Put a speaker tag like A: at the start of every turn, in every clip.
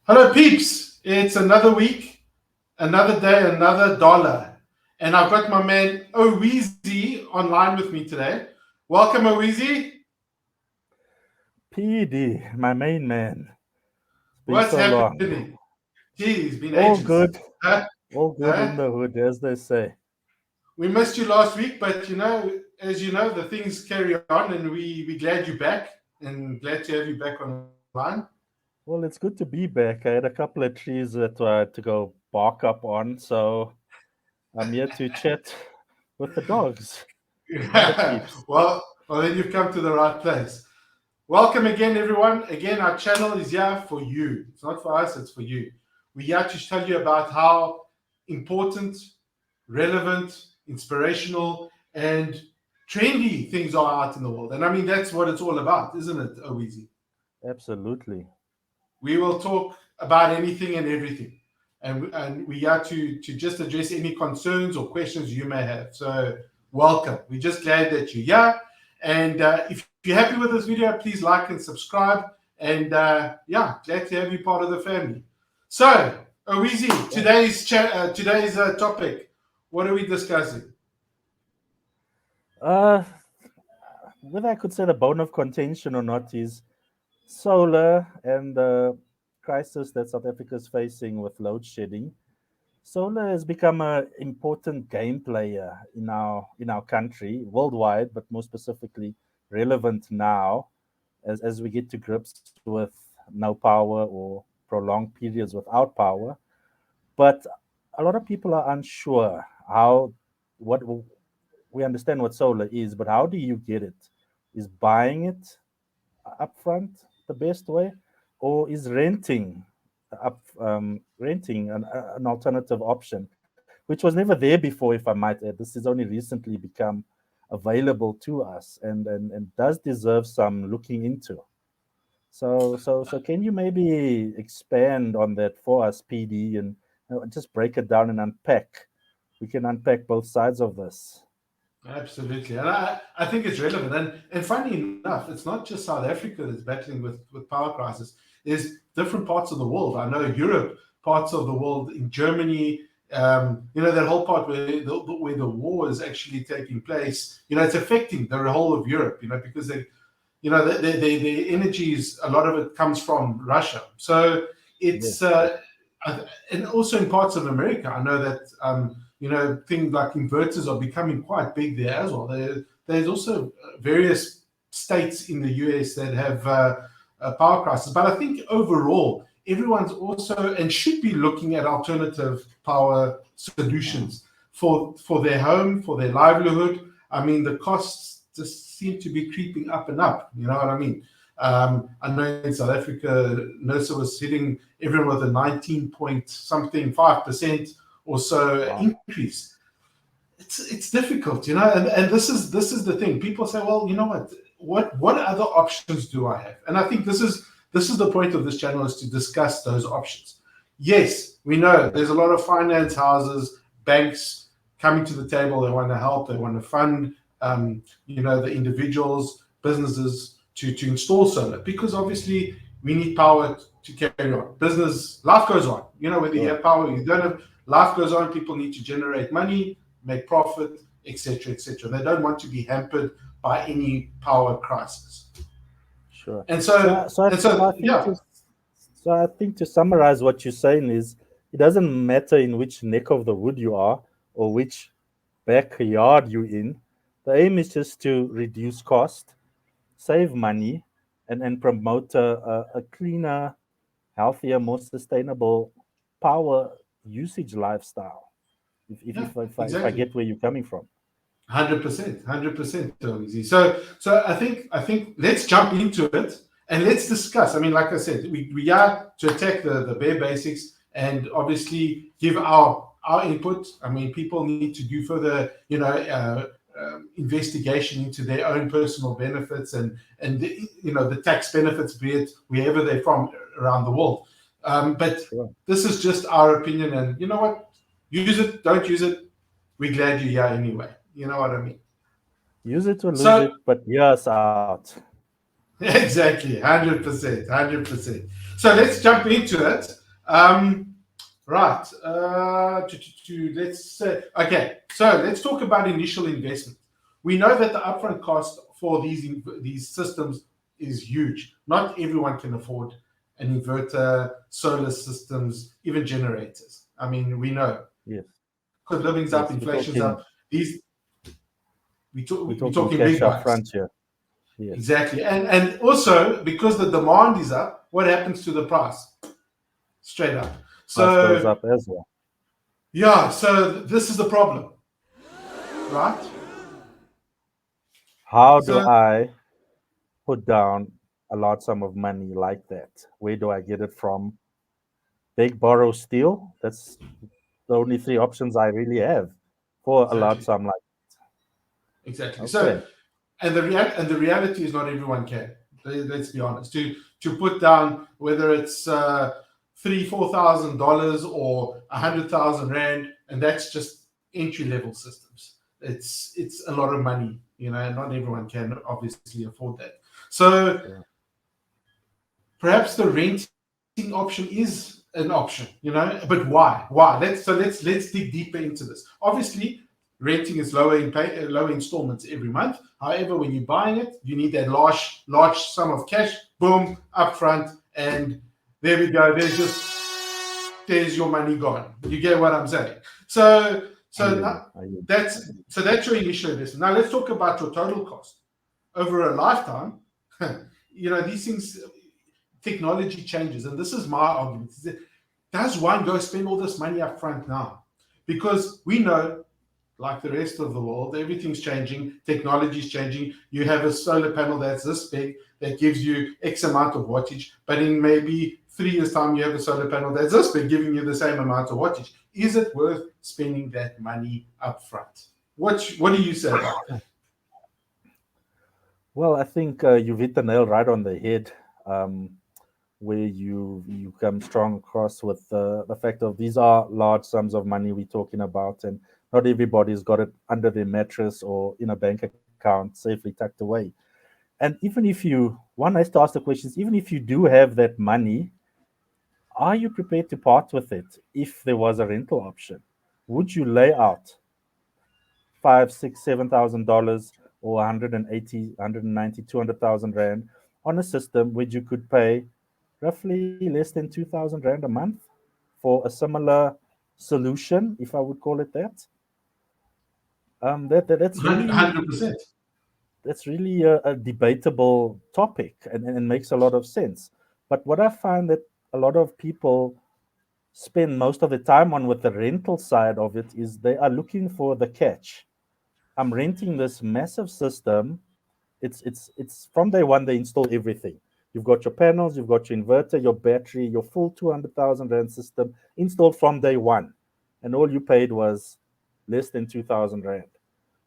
A: Hello, peeps. It's another week, another day, another dollar. And I've got my man Oweezy online with me today. Welcome, Oweezy.
B: PD, my main man. It's been
A: What's
B: so long.
A: happening? Gee, it's been
B: All
A: ages.
B: good,
A: Huh?
B: all good
A: Huh?
B: in the hood, as they say.
A: We missed you last week, but as you know, the things carry on, and we're glad you're back and glad to have you back online.
B: Well, it's good to be back. I had a couple of trees that I had to go bark up on, so I'm here to chat with the dogs and the peeps.
A: well, then you've come to the right place. Welcome again, everyone. Again, our channel is here for you. It's not for us, it's for you. We're here to tell you about how important, relevant, inspirational, and trendy things are out in the world. And I mean, that's what it's all about, isn't it, Oweezy?
B: Absolutely.
A: We will talk about anything and everything. And we are to just address any concerns or questions you may have. So, welcome. We're just glad that you're here. And if you're happy with this video, please like and subscribe. And yeah, glad to have you part of the family. So, Oweezy,
B: Yeah.
A: today's topic. What are we discussing?
B: Uh, Whether I could say the bone of contention or not is solar and the crisis that South Africa is facing with load shedding. Solar has become an important game player in our country, worldwide, but more specifically relevant now as we get to grips with no power or prolonged periods without power. But a lot of people are unsure how what we understand what solar is, but how do you get it? Is buying it upfront the best way, or is renting an alternative option, which was never there before, if I might add. This has only recently become available to us, and does deserve some looking into. So can you maybe expand on that for us, PD, and just break it down and unpack? We can unpack both sides of this.
A: Absolutely. And I think it's relevant. And funny enough, it's not just South Africa that's battling with power crisis. There's different parts of the world. I know Europe, parts of the world in Germany, that whole part where the war is actually taking place, it's affecting the whole of Europe, because the energies, a lot of it comes from Russia. So it's,
B: Yes, yes.
A: and also in parts of America, I know that, things like inverters are becoming quite big there as well. There's also various states in the US that have a power crisis. But I think overall, everyone's also and should be looking at alternative power
B: Mm.
A: solutions for their home, for their livelihood. I mean, the costs just seem to be creeping up and up. You know what I mean? I know in South Africa, NERSA was hitting everyone with a 19 point something 5% or so
B: Wow.
A: increase. It's difficult, and this is the thing. People say, well, you know what other options do I have? And I think this is the point of this channel, is to discuss those options. Yes, we know
B: Yes.
A: there's a lot of finance houses, banks coming to the table. They want to help, they want to fund the individuals, businesses to install solar, because obviously we need power to carry on. Business life goes on. Whether you
B: Sure.
A: have power, you don't have, life goes on. People need to generate money, make profit, etc., etc. They don't want to be hampered by any power crisis.
B: Sure.
A: And
B: So,
A: so,
B: so I,
A: and
B: so
A: so,
B: I think
A: yeah,
B: to so I think to summarize what you're saying is, it doesn't matter in which neck of the wood you are or which backyard you're in. The aim is just to reduce cost, save money, and promote a cleaner, healthier, more sustainable power usage lifestyle.
A: yeah,
B: If I
A: exactly.
B: get where you're coming from.
A: 100%, 100%, easy. So I think let's jump into it and let's discuss. I mean, like I said, we are to attack the bare basics and obviously give our input. I mean, people need to do further, investigation into their own personal benefits and the tax benefits, be it wherever they're from around the world. But
B: Sure.
A: this is just our opinion, and you know what? Use it, don't use it. We're glad you're here anyway. You know what I mean?
B: Use it or lose
A: So
B: it, but yes, out.
A: exactly, 100%, 100%. So let's jump into it. Right. Let's say, okay. So let's talk about initial investment. We know that the upfront cost for these systems is huge. Not everyone can afford an inverter, solar systems, even generators. I mean, we know
B: Yes,
A: cost of living's up,
B: yes. We're
A: inflation's
B: talking
A: up. These
B: we're
A: we're
B: talking
A: talking
B: cash
A: big
B: up
A: bucks.
B: front here. Yes,
A: Exactly. And also because the demand is up, what happens to the price? Straight up.
B: price goes
A: So
B: up as well.
A: yeah, so this is the problem, right?
B: How do
A: So
B: I put down a large sum of money like that? Where do I get it from? Big borrow steal. That's the only three options I really have for a large
A: exactly,
B: sum like.
A: exactly. So
B: Okay,
A: and the reality is not everyone can. Let's be honest. To put down whether it's $3,000-4,000 or 100,000 rand, and that's just entry level systems. It's a lot of money, and not everyone can obviously afford that. So
B: sure.
A: perhaps the renting option is an option, but why? Let's dig deeper into this. Obviously, renting is lower installments every month. However, when you're buying it, you need that large sum of cash, boom, upfront, and there we go. There's your money gone. You get what I'm saying? So
B: I
A: so
B: hear you.
A: now
B: I hear you.
A: that's your initial investment. Now let's talk about your total cost over a lifetime. These things, technology changes, and this is my argument. Is that, does one go spend all this money up front now? Because we know, like the rest of the world, everything's changing, technology's changing. You have a solar panel that's this big that gives you X amount of wattage, but in maybe 3 years' time, you have a solar panel that's this big giving you the same amount of wattage. Is it worth spending that money up front? What do you say about that?
B: Well, I think you've hit the nail right on the head. Um, where you come strong across with the fact of these are large sums of money we're talking about, and not everybody's got it under their mattress or in a bank account safely tucked away. And even if one has to ask the questions, even if you do have that money, are you prepared to part with it if there was a rental option? Would you lay out five, six, $7,000 or 180, 190, 200,000 rand on a system which you could pay roughly less than 2,000 rand a month for a similar solution, if I would call it that? That's really
A: 100%.
B: a debatable topic, and makes a lot of sense. But what I find that a lot of people spend most of the time on with the rental side of it is they are looking for the catch. I'm renting this massive system. It's from day one they install everything. You've got your panels, you've got your inverter, your battery, your full 200,000 rand system installed from day one, and all you paid was less than 2,000 rand.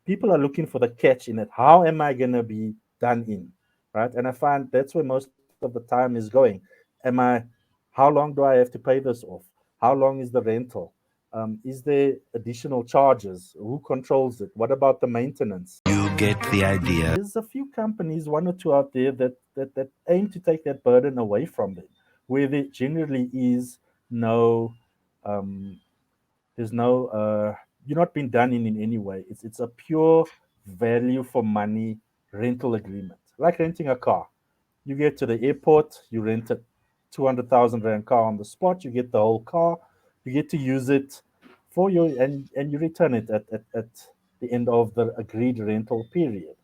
B: People are looking for the catch in it. How am I going to be done in, right? And I find that's where most of the time is going. Am I? How long do I have to pay this off? How long is the rental? Is there additional charges? Who controls it? What about the maintenance?
C: You get the idea.
B: There's a few companies, one or two out there that aim to take that burden away from them, where there generally is no um, there's no you're not being done in any way. It's a pure value for money rental agreement, like renting a car. You get to the airport, you rent a 200,000 rand car on the spot. You get the whole car. You get to use it for your and you return it at the end of the agreed rental period.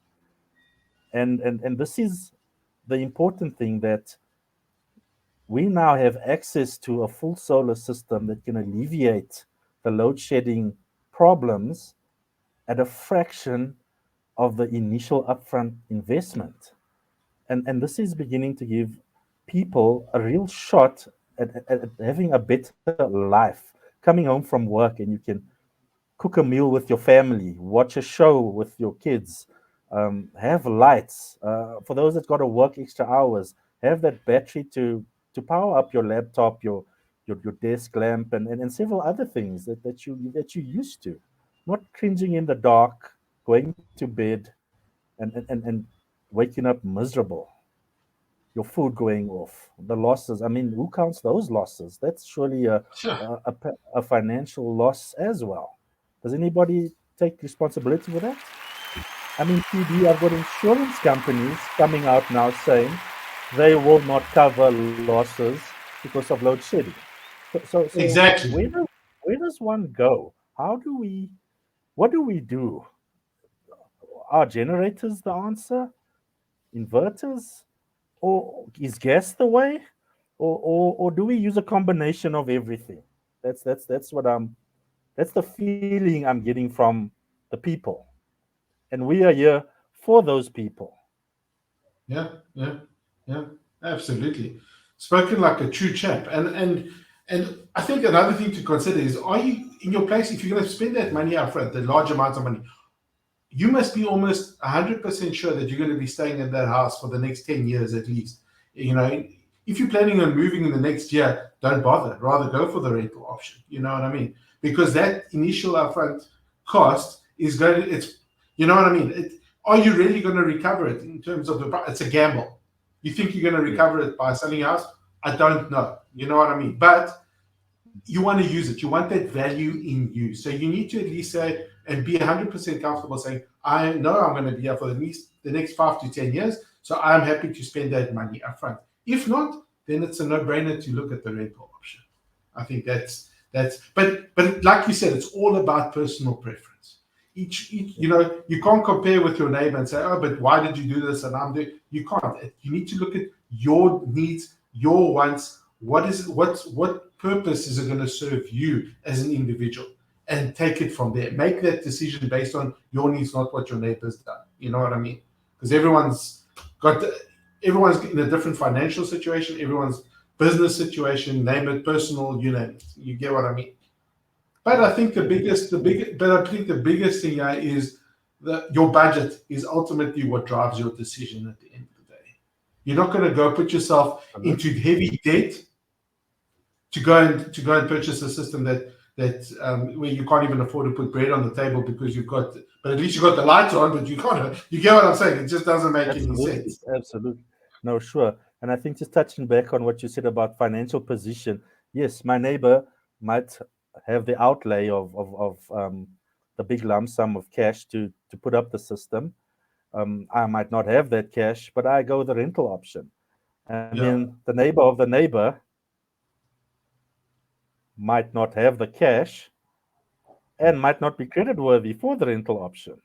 B: And this is the important thing, that we now have access to a full solar system that can alleviate the load shedding problems at a fraction of the initial upfront investment. And this is beginning to give people a real shot at having a better life, coming home from work and you can cook a meal with your family, watch a show with your kids, have lights. For those that got to work extra hours, have that battery to power up your laptop, your desk lamp, and several other things that you used to. Not cringing in the dark, going to bed, and waking up miserable. your food going off, the losses. I mean, who counts those losses? That's surely
A: Sure.
B: a financial loss as well. Does anybody take responsibility for that? I mean, PD, I've got insurance companies coming out now saying they will not cover losses because of load shedding. So
A: Exactly.
B: where does one go? How do we? What do we do? Are generators the answer? Inverters? Or is gas the way? Or do we use a combination of everything? That's what I'm. That's the feeling I'm getting from the people, and we are here for those people.
A: Yeah, yeah, yeah, absolutely. Spoken like a true chap. And I think another thing to consider is, are you in your place, if you're going to spend that money up front, the large amounts of money, you must be almost 100% sure that you're going to be staying in that house for the next 10 years at least. You know, if you're planning on moving in the next year, don't bother. Rather go for the rental option. You know what I mean? Because that initial upfront cost is going to, it's, you know what I mean? Are you really going to recover it in terms of it's a gamble. You think you're going to
B: Yeah.
A: recover it by selling your house? I don't know. You know what I mean? But you want to use it. You want that value in you. So you need to at least say and be 100% comfortable saying, I know I'm going to be here for the next 5 to 10 years. So I'm happy to spend that money upfront. If not, then it's a no-brainer to look at the rental option. I think but like you said, it's all about personal preference. Each you know, you can't compare with your neighbor and say, oh, but why did you do this? And I'm doing, you can't. You need to look at your needs, your wants. What purpose is it going to serve you as an individual, and take it from there. Make that decision based on your needs, not what your neighbor's done. You know what I mean? Because everyone's in a different financial situation, everyone's business situation, name it, personal, you name it. You get what I mean? But I think the biggest thing here is that your budget is ultimately what drives your decision at the end of the day. You're not going to go put yourself into heavy debt to go and purchase a system that where you can't even afford to put bread on the table because but at least you got the lights on, but you can't. You get what I'm saying? It just doesn't make any
B: Absolutely,
A: sense.
B: absolutely. No, sure. And I think just touching back on what you said about financial position, yes, my neighbor might have the outlay of the big lump sum of cash to put up the system. I might not have that cash, but I go with the rental option. And
A: Yeah,
B: then the neighbor of the neighbor might not have the cash and might not be credit worthy for the rental option.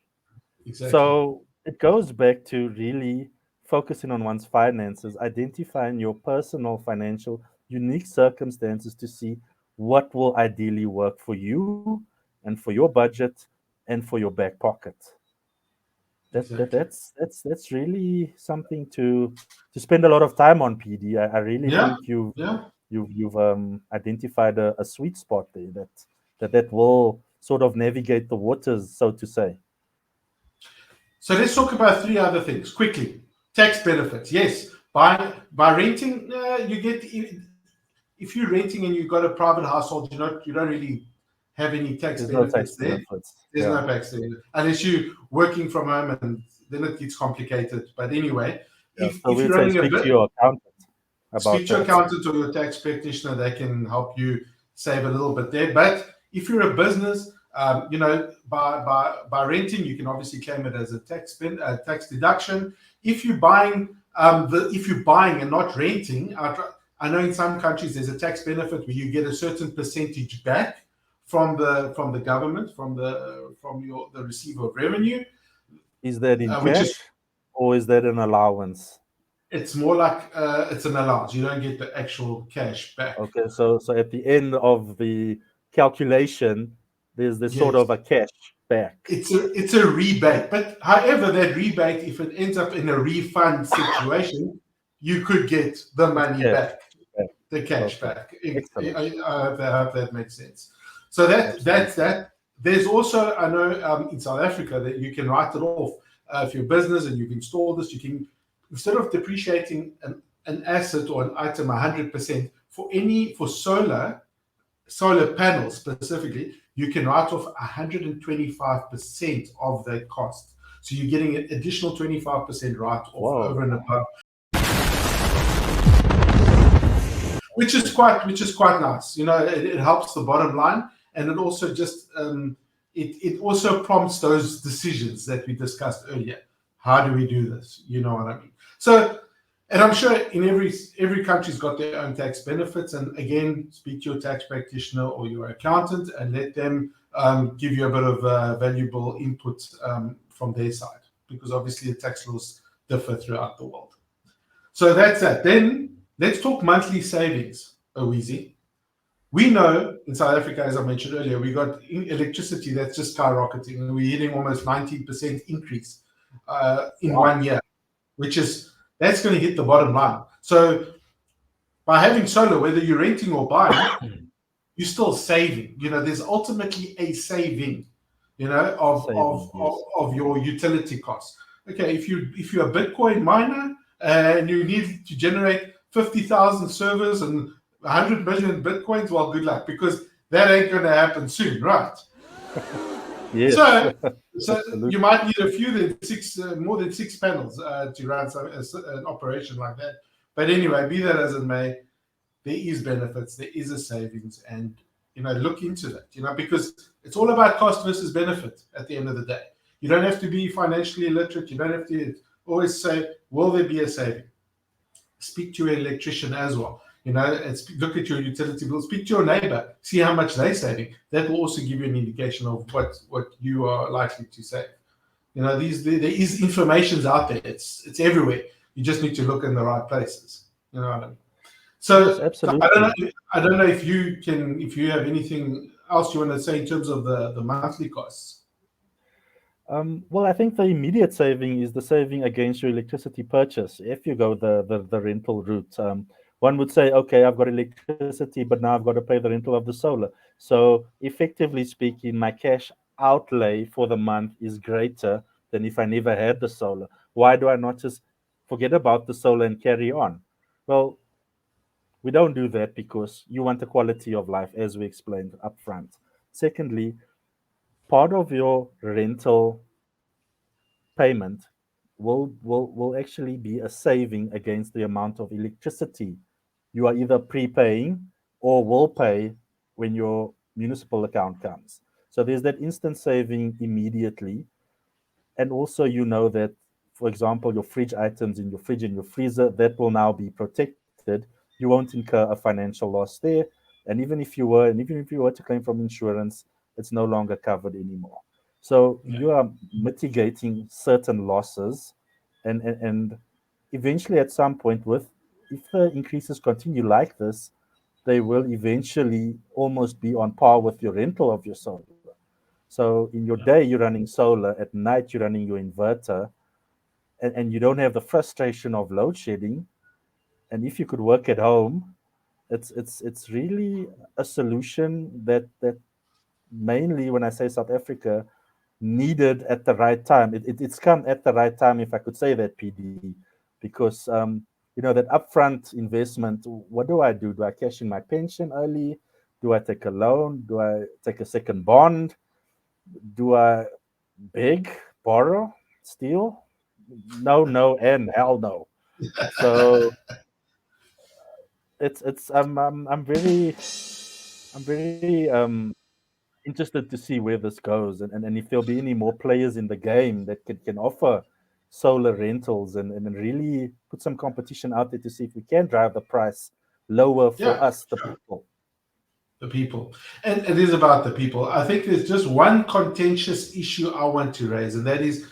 A: exactly.
B: So it goes back to really focusing on one's finances, identifying your personal financial unique circumstances to see what will ideally work for you and for your budget and for your back pocket.
A: Exactly.
B: That's really something to spend a lot of time on, PD. I really
A: Yeah,
B: think
A: yeah.
B: you've identified a sweet spot there that will sort of navigate the waters, so to say.
A: So let's talk about three other things quickly. Tax benefits. Yes, by renting, you get, if you're renting and you've got a private household, you don't really have any tax
B: There's no tax
A: benefits there.
B: benefits.
A: There's
B: Yeah.
A: no tax there unless you're working from home, and then it gets complicated. But anyway,
B: Yeah.
A: if
B: So
A: if
B: we'd
A: you're
B: say
A: running a
B: speak to
A: bit,
B: your accountant about
A: speak to your
B: that.
A: accountant or your tax practitioner. They can help you save a little bit there. But if you're a business, by renting, you can obviously claim it as a tax deduction. If you're buying, if you're buying and not renting, I know in some countries there's a tax benefit where you get a certain percentage back from the government, from the receiver of revenue,
B: Is that in
A: which is,
B: cash or is that an allowance?
A: it's more like it's an allowance. You don't get the actual cash back.
B: Okay, so at the end of the calculation, there's sort
A: Yes.
B: of a cash back.
A: It's a rebate. But however, that rebate, if it ends up in a refund situation, you could get the
B: It's
A: money
B: cash
A: back,
B: back.
A: the cash
B: Okay,
A: back.
B: excellent.
A: I hope that makes sense. So that's
B: Absolutely.
A: that. There's also, I know, in South Africa, that you can write it off. If you're a business and you've installed this, you can, instead of depreciating an asset or an item 100% for solar panels specifically, you can write off 125% of that cost. So you're getting an additional 25% write off
B: Whoa.
A: over and above. which is quite nice. It helps the bottom line, and it also just it also prompts those decisions that we discussed earlier. How do we do this? You know what I mean? So, and I'm sure in every country's got their own tax benefits. And again, speak to your tax practitioner or your accountant and let them give you a bit of valuable input from their side, because obviously the tax laws differ throughout the world. So that's that. Then let's talk monthly savings, Owizi. We know in South Africa, as I mentioned earlier, we got electricity that's just skyrocketing, and we're hitting almost 19% increase in 1 year, that's going to hit the bottom line. So by having solar, whether you're renting or buying, you're still saving. There's ultimately a saving, of your utility costs. Okay, if you're a Bitcoin miner and you need to generate 50,000 servers and 100 million Bitcoins, well, good luck, because that ain't going to happen soon, right?
B: Yes.
A: So you might need more than six panels to run an operation like that. But anyway, be that as it may, there is benefits, there is a savings, and look into that. Because it's all about cost versus benefit at the end of the day. You don't have to be financially illiterate. You don't have to always say, will there be a saving? Speak to your electrician as well. And look at your utility bill. Speak to your neighbor. See how much they're saving. That will also give you an indication of what you are likely to save. There is information out there. It's everywhere. You just need to look in the right places. You know what I mean? So
B: yes, absolutely.
A: I don't know if you have anything else you want to say in terms of the monthly costs.
B: Well, I think the immediate saving is the saving against your electricity purchase. If you go the rental route, one would say, okay, I've got electricity, but now I've got to pay the rental of the solar. So effectively speaking, my cash outlay for the month is greater than if I never had the solar. Why do I not just forget about the solar and carry on? Well, we don't do that because you want the quality of life, as we explained up front. Secondly, part of your rental payment will actually be a saving against the amount of electricity you are either prepaying or will pay when your municipal account comes. So there's that instant saving immediately. And also, that, for example, your fridge items in your fridge and your freezer, that will now be protected. You won't incur a financial loss there. And even if you were to claim from insurance, it's no longer covered anymore. So you are mitigating certain losses, and eventually at some point, if the increases continue like this, they will eventually almost be on par with your rental of your solar. So in your day, you're running solar. At night, you're running your inverter, and you don't have the frustration of load shedding. And if you could work at home, it's really a solution that mainly, when I say South Africa, needed at the right time. It's come at the right time, if I could say that, PD, because that upfront investment. What do I do? Do I cash in my pension early? Do I take a loan? Do I take a second bond? Do I beg, borrow, steal? No, and hell no. So I'm very interested to see where this goes, and if there'll be any more players in the game that can offer solar rentals and really put some competition out there to see if we can drive the price lower for us, the people.
A: The people. And it is about the people. I think there's just one contentious issue I want to raise, and that is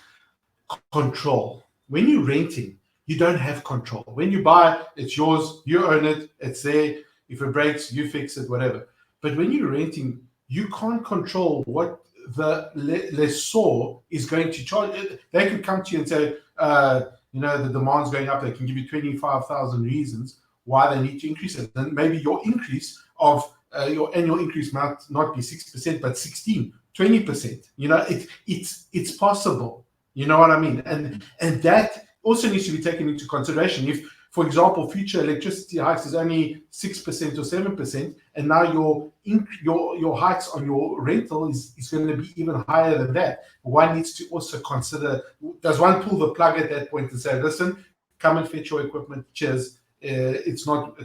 A: control. When you're renting, you don't have control. When you buy, it's yours, you own it, it's there. If it breaks, you fix it, whatever. But when you're renting, you can't control what the lessor is going to charge. They can come to you and say, the demand's going up. They can give you 25,000 reasons why they need to increase it. Then maybe your increase of your annual increase might not be 6%, but 16, 20%. It's possible. You know what I mean? And that also needs to be taken into consideration. If, for example, future electricity hikes is only 6% or 7%, and now your hikes on your rental is going to be even higher than that, one needs to also consider, does one pull the plug at that point and say, listen, come and fetch your equipment, cheers, it's not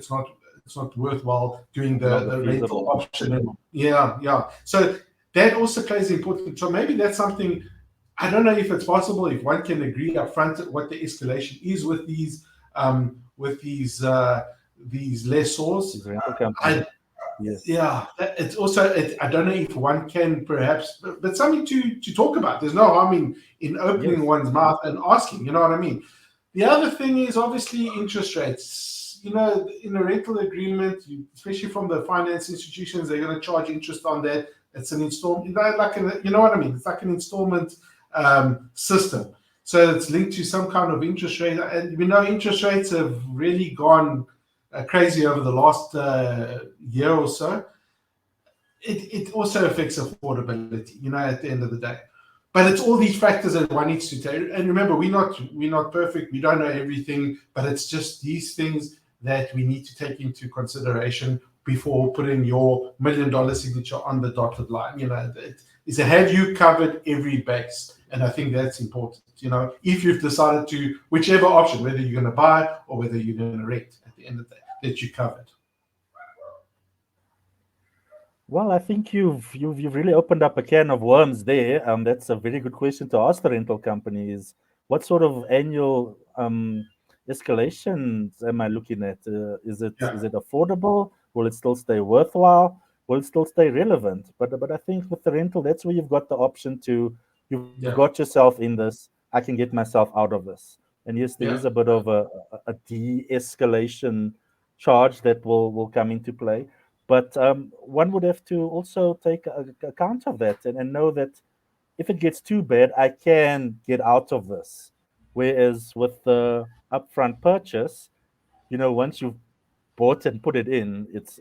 A: it's not worthwhile doing
B: No longer
A: the rental
B: feasible.
A: option. Yeah. So that also plays important. So maybe that's something. I don't know if it's possible if one can agree up front what the escalation is with these lessors.
B: These rental companies.
A: I
B: Yes.
A: Yeah, it's also I don't know if one can perhaps, but something to talk about. There's no harm in opening
B: Yes.
A: one's mouth and asking. You know what I mean? The other thing is obviously interest rates. In a rental agreement, especially from the finance institutions, they're going to charge interest on that. It's an installment, you know what I mean? It's like an installment system. So it's linked to some kind of interest rate, and we know interest rates have really gone crazy over the last year or so. It also affects affordability, at the end of the day. But it's all these factors that one needs to take. And remember, we're not perfect. We don't know everything, but it's just these things that we need to take into consideration before putting your $1 million signature on the dotted line. Is have you covered every base? And I think that's important. If you've decided to, whichever option, whether you're going to buy or whether you're going to rent, at the end of the day, that you covered.
B: Well, I think you've really opened up a can of worms there. That's a very good question to ask the rental company: is what sort of annual escalations am I looking at? Is it affordable? Will it still stay worthwhile? Will it still stay relevant? But I think with the rental, that's where you've got the option to you've got yourself in this. I can get myself out of this. And yes, there is a bit of a de-escalation charge that will come into play. But one would have to also take account of that and know that if it gets too bad, I can get out of this. Whereas with the upfront purchase, once you've bought and put it in, it's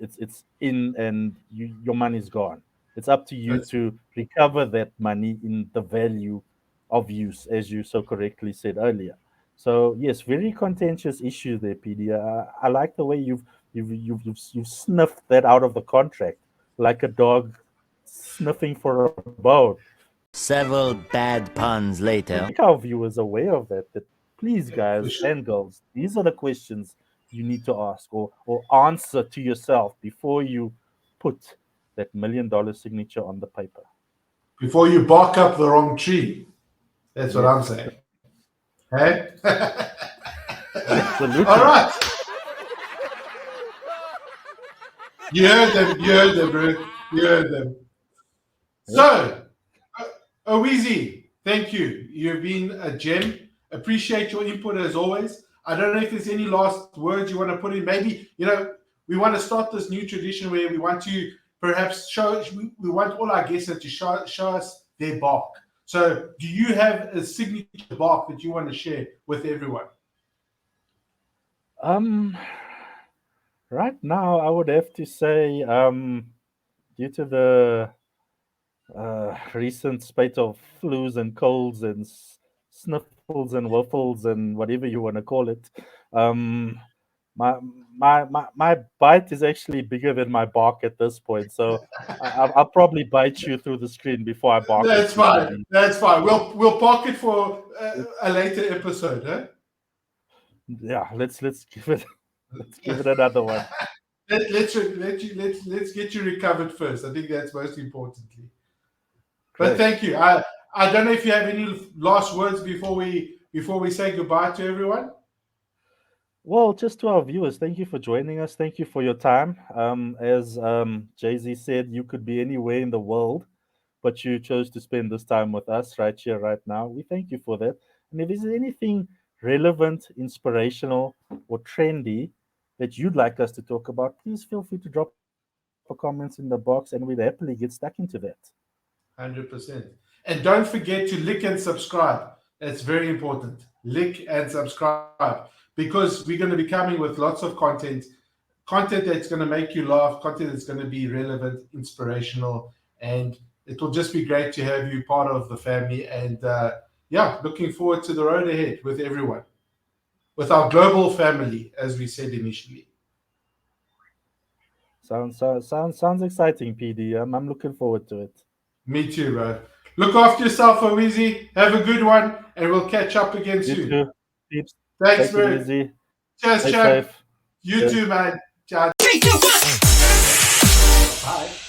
B: in and your money's gone. It's up to you to recover that money in the value of use, as you so correctly said earlier. So yes, very contentious issue there, PD. I like the way you've sniffed that out of the contract, like a dog sniffing for a bone.
C: Several bad puns later.
B: Make our viewers aware of that. That please, guys
A: sure.
B: and girls, these are the questions you need to ask or answer to yourself before you put that $1 million signature on the paper.
A: Before you bark up the wrong tree. That's what I'm saying. Hey?
B: Absolutely.
A: All right. You heard them, bro. You heard them. So, Owizi, thank you. You've been a gem. Appreciate your input as always. I don't know if there's any last words you want to put in. Maybe, we want to start this new tradition where we want to perhaps we want all our guests to show us their bark. So do you have a signature bark that you want to share with everyone?
B: Right now, I would have to say, due to the recent spate of flus and colds and sniffles and waffles and whatever you want to call it, my bite is actually bigger than my bark at this point. So I'll probably bite you through the screen before I bark.
A: That's fine. That's fine. We'll park it for a later episode, huh?
B: Yeah, let's give it another one.
A: Let's get you recovered first. I think that's most importantly. But thank you. I don't know if you have any last words before we say goodbye to everyone.
B: Well, just to our viewers, thank you for joining us. Thank you for your time. As Jay-Z said, you could be anywhere in the world, but you chose to spend this time with us right here, right now. We thank you for that. And if there's anything relevant, inspirational, or trendy that you'd like us to talk about, please feel free to drop a comments in the box, and we'd happily get stuck into that.
A: 100%. And don't forget to lick and subscribe. That's very important. Lick and subscribe, because we're going to be coming with lots of content that's going to make you laugh, content that's going to be relevant, inspirational, and it will just be great to have you part of the family. And looking forward to the road ahead with everyone, with our global family, as we said initially.
B: Sounds exciting, PD. I'm looking forward to it.
A: Me too, bro. Look after yourself, Owizi. Have a good one, and we'll catch up again soon.
B: You too.
A: Thanks, bro. Cheers, champ. You too, man. Ciao. Bye.